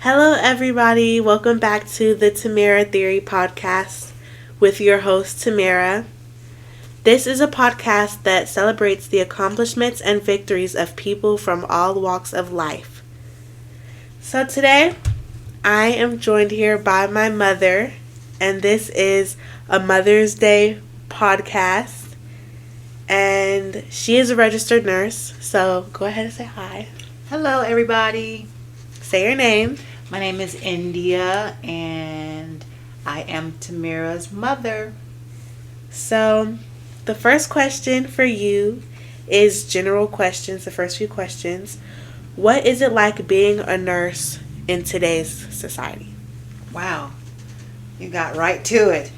Hello, everybody. Welcome back to the Timira Theory podcast with your host, Timira. This is a podcast that celebrates the accomplishments and victories of people from all walks of life. So today, I am joined here by my mother, and this is a Mother's Day podcast. And she is a registered nurse, so go ahead and say hi. Hello, everybody. Say your name. My name is India, and I am Timira's mother. So, the first question for you is general questions, the first few questions. What is it like being a nurse in today's society? Wow, you got right to it.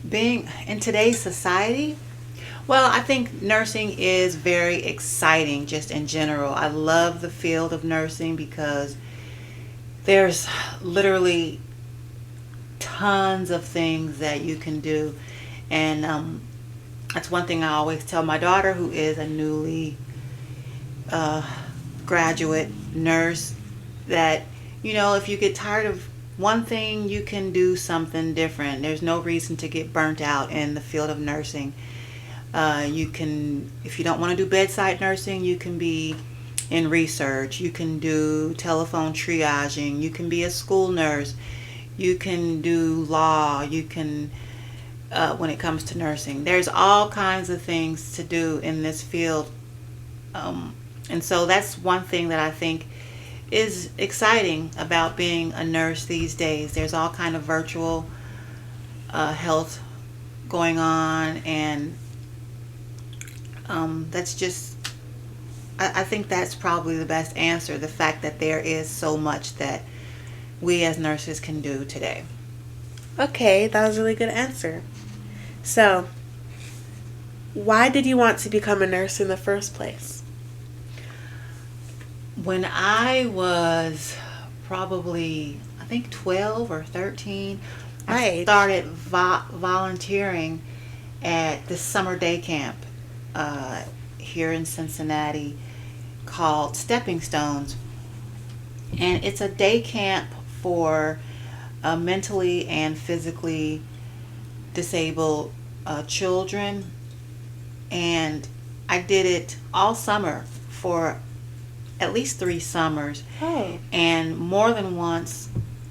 Being in today's society, well, I think nursing is very exciting just in general. I love the field of nursing because there's literally tons of things that you can do. And that's one thing I always tell my daughter, who is a newly graduate nurse, that, if you get tired of one thing, you can do something different. There's no reason to get burnt out in the field of nursing. You can, if you don't want to do bedside nursing, you can be in research. You can do telephone triaging. You can be a school nurse. You can do law. You can, when it comes to nursing, there's all kinds of things to do in this field. And so that's one thing that I think is exciting about being a nurse these days. There's all kind of virtual health going on, and that's just, I think that's probably the best answer, the fact that there is so much that we as nurses can do today. Okay, that was a really good answer. So, why did you want to become a nurse in the first place? When I was probably, I think 12 or 13, I started volunteering at this summer day camp here in Cincinnati called Stepping Stones. And it's a day camp for mentally and physically disabled children. And I did it all summer for at least 3 summers. Oh. And more than once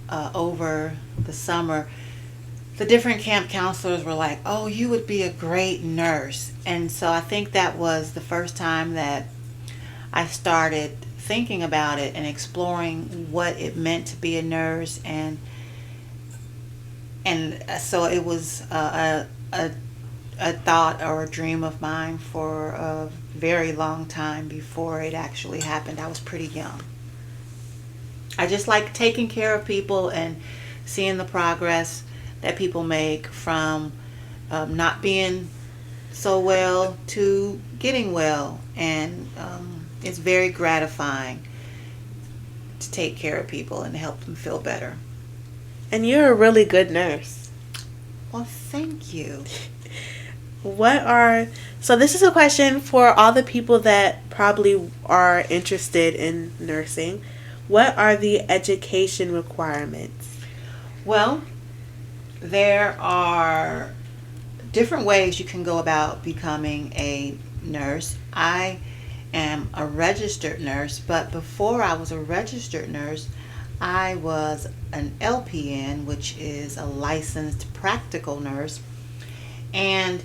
over the summer, the different camp counselors were like, "Oh, you would be a great nurse." And so I think that was the first time that I started thinking about it and exploring what it meant to be a nurse. And so it was a thought or a dream of mine for a very long time before it actually happened. I was pretty young. I just like taking care of people and seeing the progress that people make from not being so well to getting well. And it's very gratifying to take care of people and help them feel better. And you're a really good nurse. Well, thank you. So this is a question for all the people that probably are interested in nursing. What are the education requirements? Well, there are different ways you can go about becoming a nurse. I am a registered nurse, but before I was a registered nurse, I was an LPN, which is a licensed practical nurse. And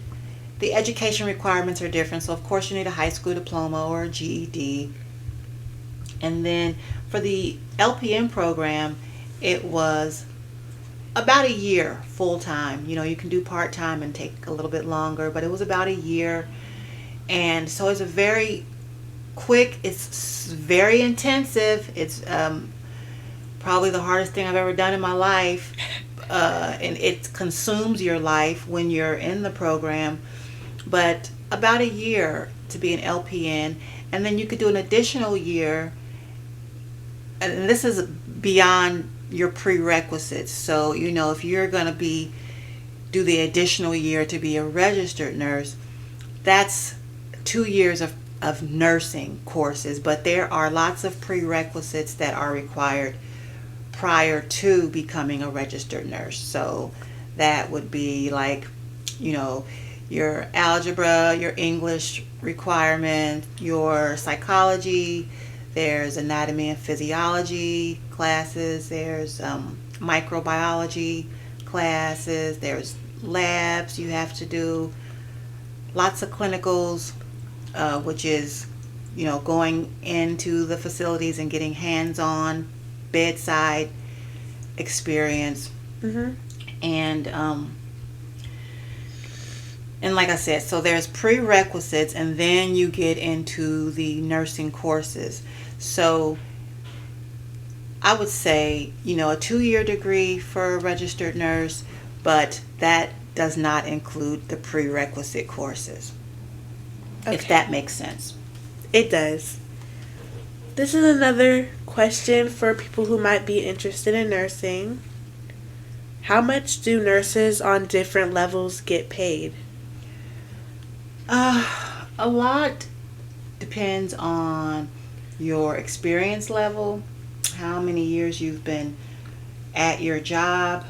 the education requirements are different. So, of course, you need a high school diploma or a GED. And then for the LPN program, it was about a year full-time. You can do part-time and take a little bit longer, but it was about a year. And so it's a very quick, it's very intensive. It's probably the hardest thing I've ever done in my life. And it consumes your life when you're in the program. But about a year to be an LPN, and then you could do an additional year, and this is beyond your prerequisites. So, if you're going to do the additional year to be a registered nurse, that's 2 years of of nursing courses, but there are lots of prerequisites that are required prior to becoming a registered nurse. So that would be like, you know, your algebra, your English requirement, your psychology, there's anatomy and physiology classes, there's microbiology classes, there's labs you have to do, lots of clinicals, which is, going into the facilities and getting hands-on bedside experience. Mm-hmm. And like I said, so there's prerequisites, and then you get into the nursing courses. So I would say, a 2-year degree for a registered nurse, but that does not include the prerequisite courses. Okay. If that makes sense. It does. This is another question for people who might be interested in nursing. How much do nurses on different levels get paid? A lot depends on your experience level, how many years you've been at your job.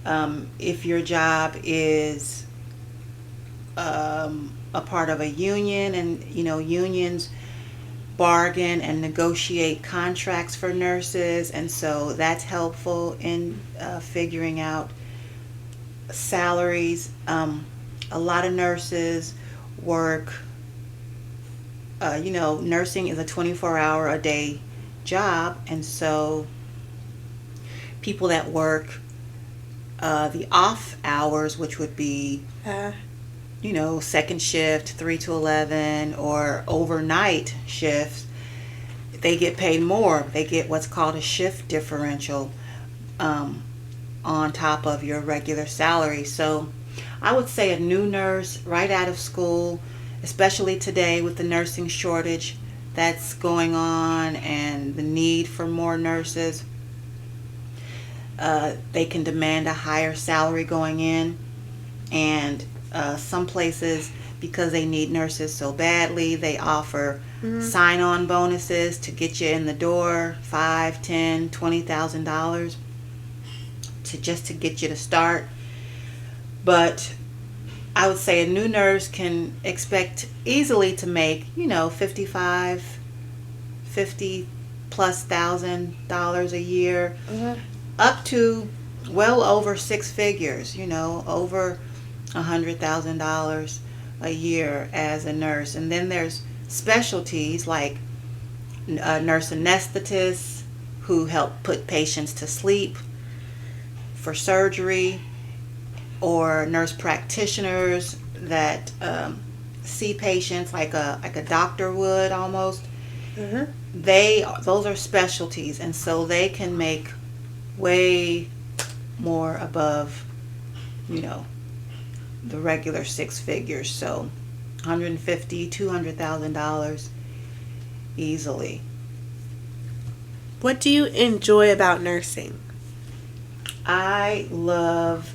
If your job is a part of a union, and unions bargain and negotiate contracts for nurses, and so that's helpful in figuring out salaries. A lot of nurses work, nursing is a 24-hour-a-day job, and so people that work the off hours, which would be second shift 3 to 11 or overnight shifts, they get paid more. They get what's called a shift differential on top of your regular salary. So I would say a new nurse right out of school, especially today with the nursing shortage that's going on and the need for more nurses, they can demand a higher salary going in. And some places, because they need nurses so badly, they offer sign-on bonuses to get you in the door, $5,000, $10,000, $20,000 to get you to start. But I would say a new nurse can expect easily to make, $50 plus $1,000 a year, up to well over 6 figures, over $100,000 a year as a nurse. And then there's specialties like nurse anesthetists who help put patients to sleep for surgery, or nurse practitioners that see patients like a doctor would almost. Those are specialties, and so they can make way more above the regular 6 figures. So $150,000, $200,000 easily. What do you enjoy about nursing? I love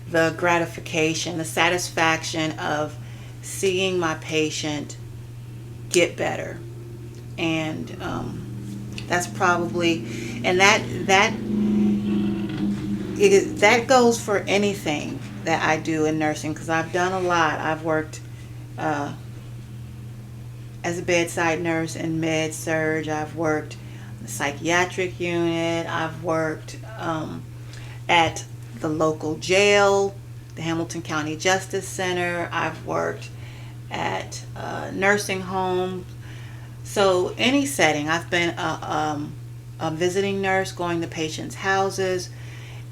the gratification, the satisfaction of seeing my patient get better. And that's probably, and that goes for anything that I do in nursing, because I've done a lot. I've worked as a bedside nurse in med surg. I've worked in the psychiatric unit. I've worked at the local jail, the Hamilton County Justice Center. I've worked at a nursing home. So any setting. I've been a visiting nurse going to patients' houses,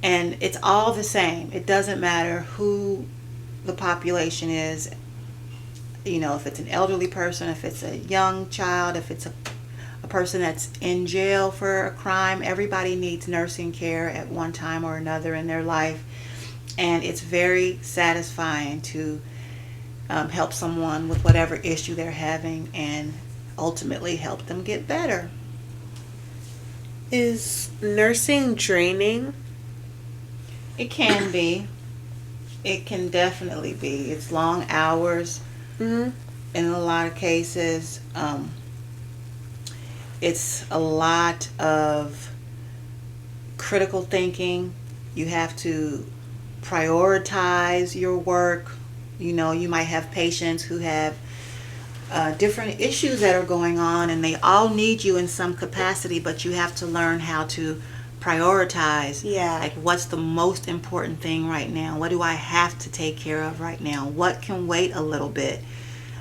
and it's all the same. It doesn't matter who the population is. If it's an elderly person, if it's a young child, if it's a person that's in jail for a crime, everybody needs nursing care at one time or another in their life. And it's very satisfying to help someone with whatever issue they're having and ultimately help them get better. Is nursing draining? It can be. It can definitely be. It's long hours. in a lot of cases, it's a lot of critical thinking. You have to prioritize your work. You might have patients who have different issues that are going on, and they all need you in some capacity, but you have to learn how to prioritize. Yeah. Like, what's the most important thing right now? What do I have to take care of right now? What can wait a little bit?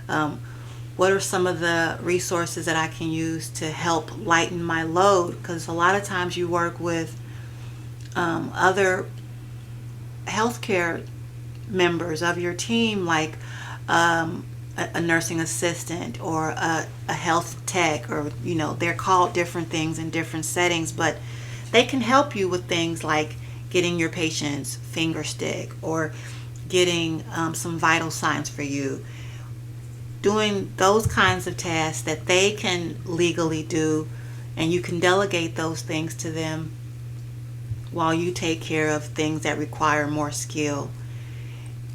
What are some of the resources that I can use to help lighten my load? Because a lot of times you work with other healthcare members of your team, like a nursing assistant or a health tech, or they're called different things in different settings, but they can help you with things like getting your patient's finger stick, or getting some vital signs for you, doing those kinds of tasks that they can legally do, and you can delegate those things to them while you take care of things that require more skill.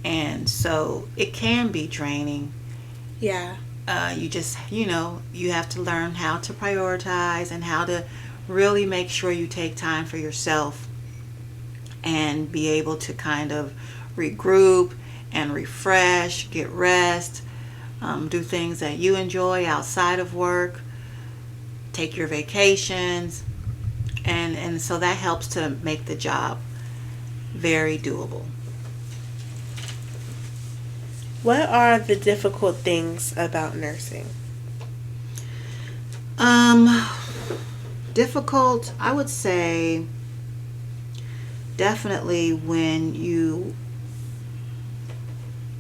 And so it can be draining. Yeah. You just, you have to learn how to prioritize and how to really make sure you take time for yourself and be able to kind of regroup and refresh, get rest, do things that you enjoy outside of work, take your vacations, and so that helps to make the job very doable. What are the difficult things about nursing? Difficult, I would say, definitely when you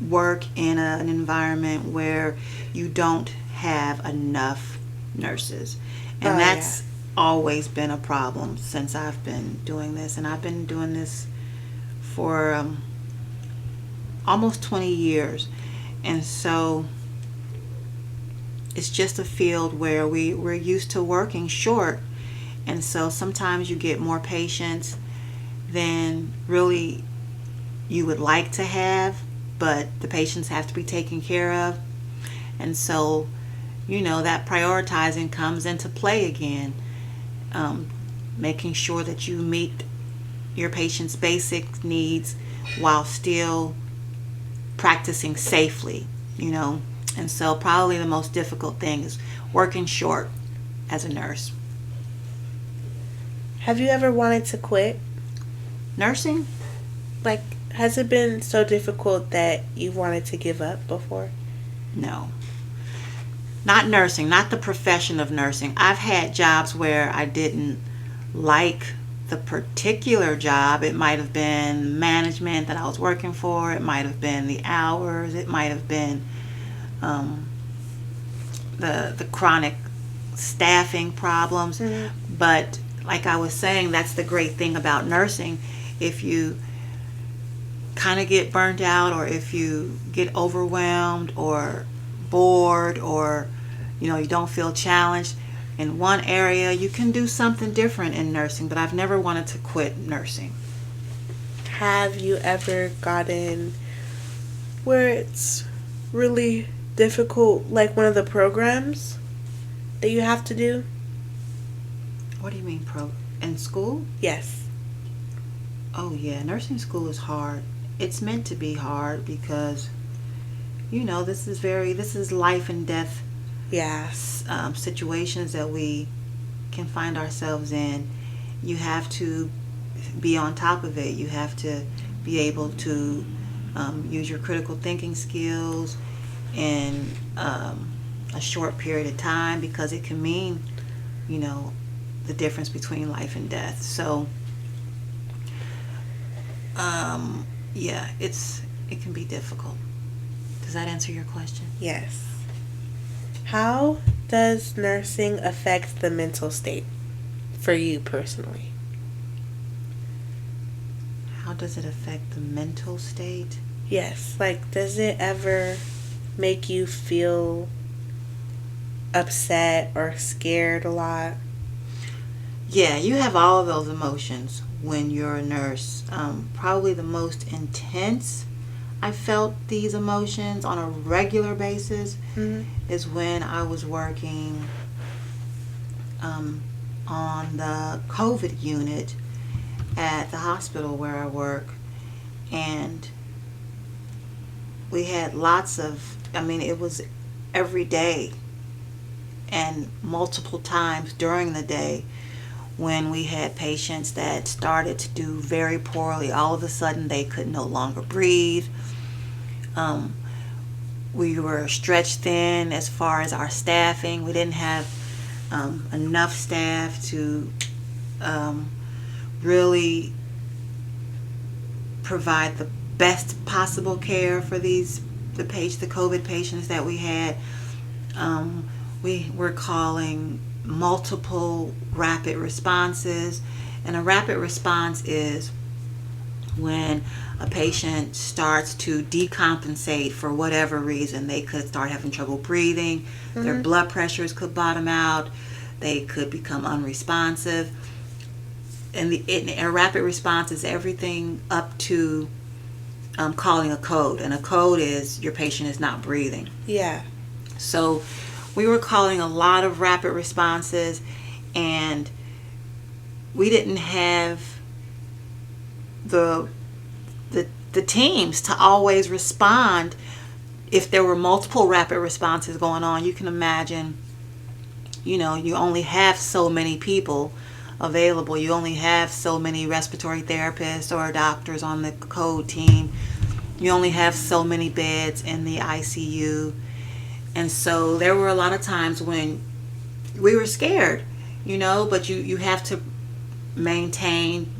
work in an environment where you don't have enough nurses. And that's always been a problem since I've been doing this. And I've been doing this for almost 20 years. And so it's just a field where we're used to working short. And so sometimes you get more patients than really you would like to have, but the patients have to be taken care of. And so, that prioritizing comes into play again. Making sure that you meet your patient's basic needs while still practicing safely, And so probably the most difficult thing is working short as a nurse. Have you ever wanted to quit? Nursing? Like, has it been so difficult that you wanted to give up before? No. Not nursing, not the profession of nursing. I've had jobs where I didn't like the particular job. It might have been management that I was working for. It might have been the hours. It might have been the chronic staffing problems. Mm-hmm. But like I was saying, that's the great thing about nursing. If you kind of get burnt out, or if you get overwhelmed or bored, or you don't feel challenged in one area, you can do something different in nursing. But I've never wanted to quit nursing. Have you ever gotten where it's really difficult, like one of the programs that you have to do? What do you mean, in school? Yes. Oh yeah, nursing school is hard. It's meant to be hard because this is life and death. Yeah. Situations that we can find ourselves in. You have to be on top of it. You have to be able to use your critical thinking skills in a short period of time, because it can mean the difference between life and death. So yeah, it can be difficult. Does that answer your question? Yes. How does nursing affect the mental state for you personally? How does it affect the mental state? Yes. Like, does it ever make you feel upset or scared a lot? Yeah, you have all of those emotions when you're a nurse. Probably the most intense I felt these emotions on a regular basis is when I was working on the COVID unit at the hospital where I work. And we had it was every day and multiple times during the day when we had patients that started to do very poorly. All of a sudden they could no longer breathe. We were stretched thin as far as our staffing. We didn't have enough staff to really provide the best possible care for the COVID patients that we had. We were calling multiple rapid responses, and a rapid response is when a patient starts to decompensate for whatever reason. They could start having trouble breathing, their blood pressures could bottom out, they could become unresponsive. And a rapid response is everything up to calling a code, and a code is your patient is not breathing. Yeah. So we were calling a lot of rapid responses, and we didn't have the teams to always respond if there were multiple rapid responses going on. You can imagine, you only have so many people available. You only have so many respiratory therapists or doctors on the code team. You only have so many beds in the ICU. And so there were a lot of times when we were scared, but you have to maintain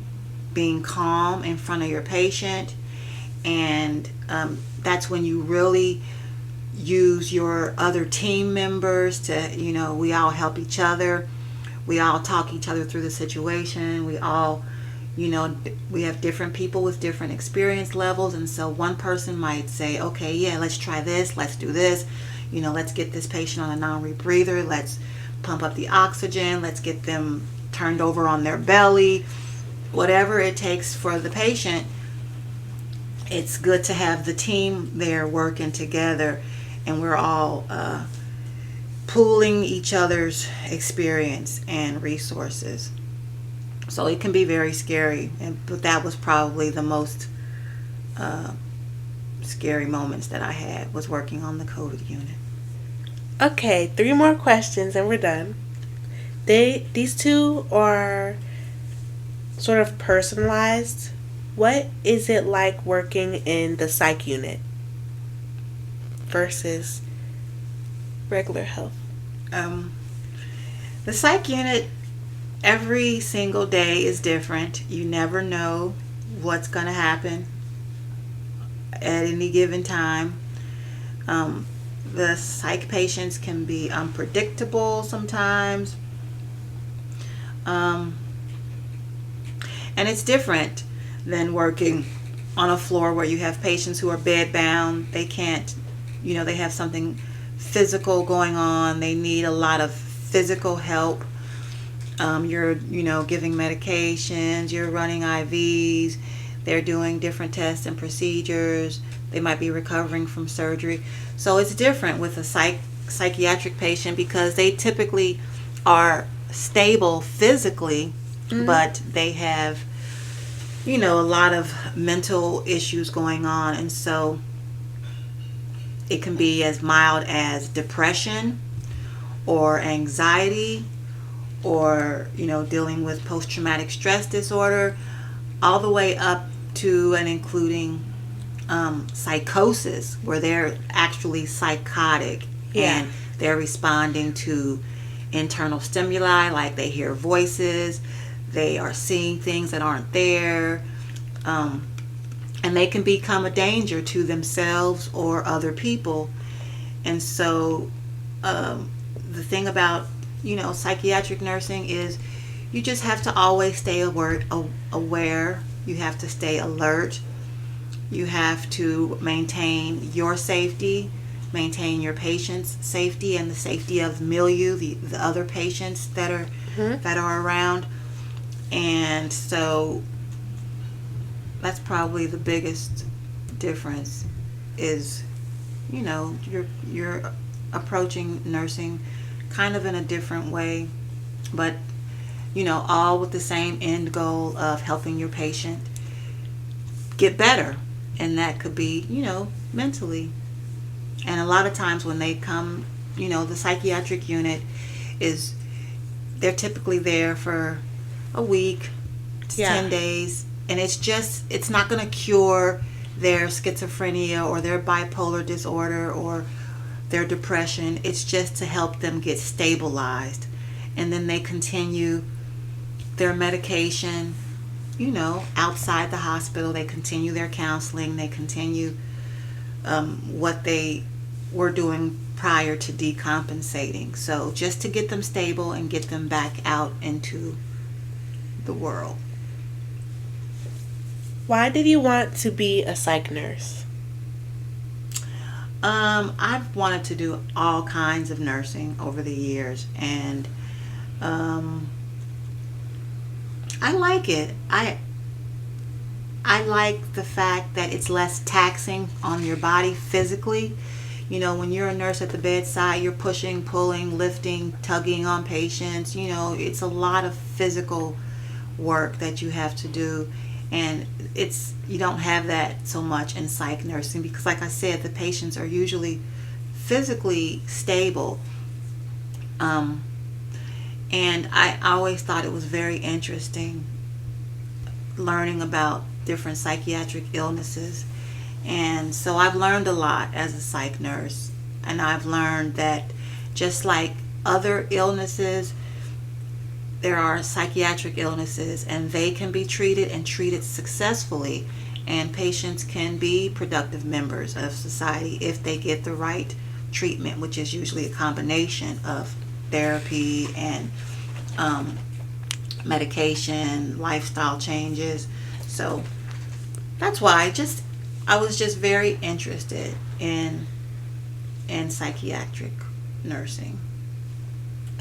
being calm in front of your patient. And that's when you really use your other team members to, we all help each other. We all talk each other through the situation. We all, we have different people with different experience levels. And so one person might say, okay, yeah, let's try this. Let's do this. Let's get this patient on a non-rebreather. Let's pump up the oxygen. Let's get them turned over on their belly. Whatever it takes for the patient, it's good to have the team there working together, and we're all pooling each other's experience and resources. So it can be very scary, but that was probably the most scary moments that I had, was working on the COVID unit. Okay, 3 more questions and we're done. These two are sort of personalized. What is it like working in the psych unit versus regular health? The psych unit, every single day is different. You never know what's going to happen at any given time. The psych patients can be unpredictable sometimes. And it's different than working on a floor where you have patients who are bedbound. They can't, they have something physical going on. They need a lot of physical help. You're, giving medications, you're running IVs, they're doing different tests and procedures. They might be recovering from surgery. So it's different with a psychiatric patient because they typically are stable physically, but they have, a lot of mental issues going on. And so it can be as mild as depression or anxiety or, dealing with post-traumatic stress disorder, all the way up to and including psychosis, where they're actually psychotic. Yeah. And they're responding to internal stimuli, like they hear voices, they are seeing things that aren't there, and they can become a danger to themselves or other people. And so the thing about psychiatric nursing is you just have to always stay aware. You have to stay alert. You have to maintain your safety, maintain your patient's safety and the safety of the milieu, the other patients that are around. And so that's probably the biggest difference is, you're approaching nursing kind of in a different way, but all with the same end goal of helping your patient get better. And that could be, mentally. And a lot of times when they come, the psychiatric unit is, they're typically there for a week, 10 days, and it's not going to cure their schizophrenia or their bipolar disorder or their depression. It's just to help them get stabilized. And then they continue their medication, outside the hospital. They continue their counseling. They continue what they were doing prior to decompensating. So just to get them stable and get them back out into the world. Why did you want to be a psych nurse? I've wanted to do all kinds of nursing over the years, and I like it. I like the fact that it's less taxing on your body physically. When you're a nurse at the bedside, you're pushing, pulling, lifting, tugging on patients. It's a lot of physical work that you have to do, and you don't have that so much in psych nursing because, like I said, the patients are usually physically stable. And I always thought it was very interesting learning about different psychiatric illnesses. And so I've learned a lot as a psych nurse. And I've learned that just like other illnesses, there are psychiatric illnesses, and they can be treated and treated successfully. And patients can be productive members of society if they get the right treatment, which is usually a combination of therapy and medication, lifestyle changes. So that's why I was just very interested in psychiatric nursing.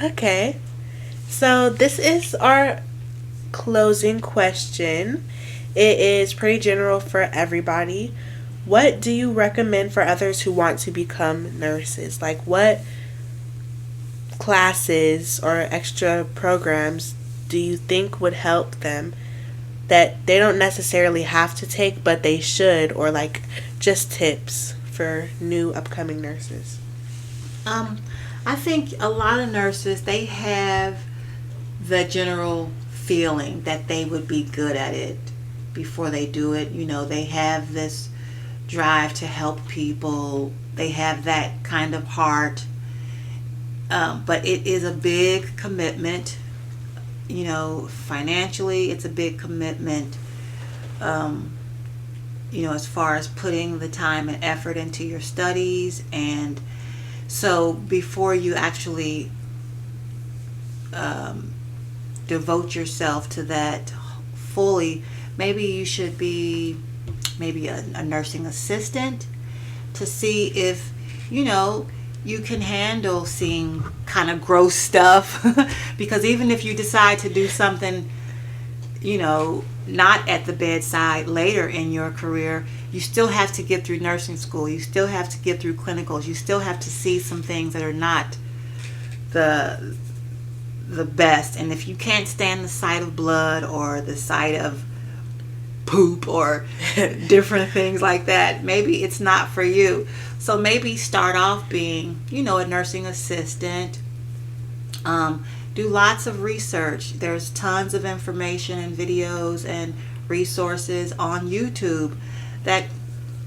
Okay. So this is our closing question. It is pretty general for everybody. What do you recommend for others who want to become nurses? Like, what classes or extra programs do you think would help them that they don't necessarily have to take, but they should, or like just tips for new upcoming nurses? I think a lot of nurses, they have the general feeling that they would be good at it before they do it. They have this drive to help people. They have that kind of heart. But it is a big commitment. Financially, it's a big commitment. As far as putting the time and effort into your studies. And so before you actually devote yourself to that fully, maybe you should be a nursing assistant to see if you can handle seeing kind of gross stuff. Because even if you decide to do something not at the bedside later in your career, you still have to get through nursing school. You still have to get through clinicals. You still have to see some things that are not the best. And if you can't stand the sight of blood or the sight of poop or different things like that, maybe it's not for you. So maybe start off being, a nursing assistant. Do lots of research. There's tons of information and videos and resources on YouTube that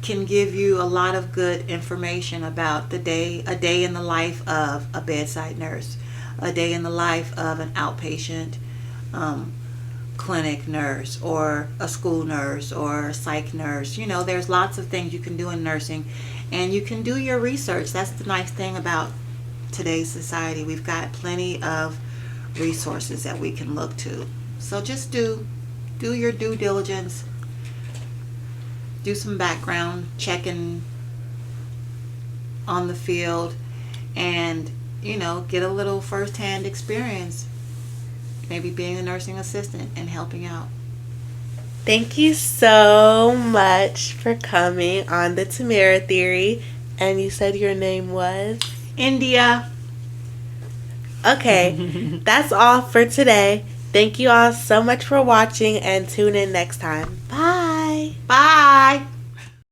can give you a lot of good information about a day in the life of a bedside nurse, a day in the life of an outpatient clinic nurse, or a school nurse, or a psych nurse. There's lots of things you can do in nursing, and you can do your research. That's the nice thing about today's society. We've got plenty of resources that we can look to. So just do your due diligence. Do some background checking on the field, and get a little first-hand experience, maybe being a nursing assistant and helping out. Thank you so much for coming on the Timira Theory. And you said your name was? India. Okay, that's all for today. Thank you all so much for watching and tune in next time. Bye. Bye.